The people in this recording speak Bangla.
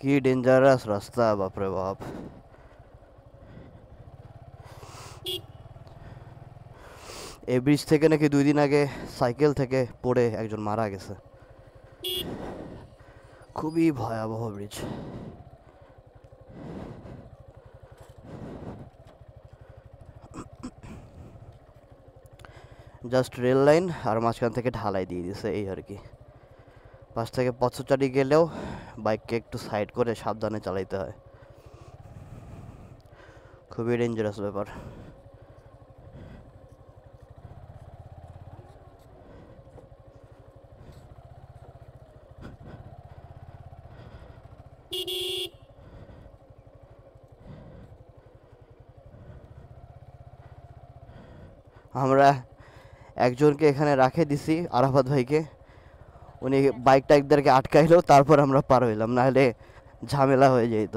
কি ডেঞ্জারাস রাস্তা, বাপরে বাপ। এই ব্রিজ থেকে নাকি 2 দিন আগে সাইকেল থেকে পড়ে একজন মারা গেছে। খুবই ভয়াবহ ব্রিজ। জাস্ট রেল লাইন আর মাঝখান থেকে ঢালাই দিয়ে দিছে, এই আর কি। পাশ থেকে পথচারী গেলেও বাইককে একটু সাইড করে সাবধানে চালাইতে হয়। খুবই ডেঞ্জারাস ব্যাপার। আমরা একজনকে এখানে রাখে দিছি, আরাফাত ভাইকে। উনি বাইক টাইকদেরকে আটকাইলো, তারপর আমরা পার হইলাম, নাহলে ঝামেলা হয়ে যেত।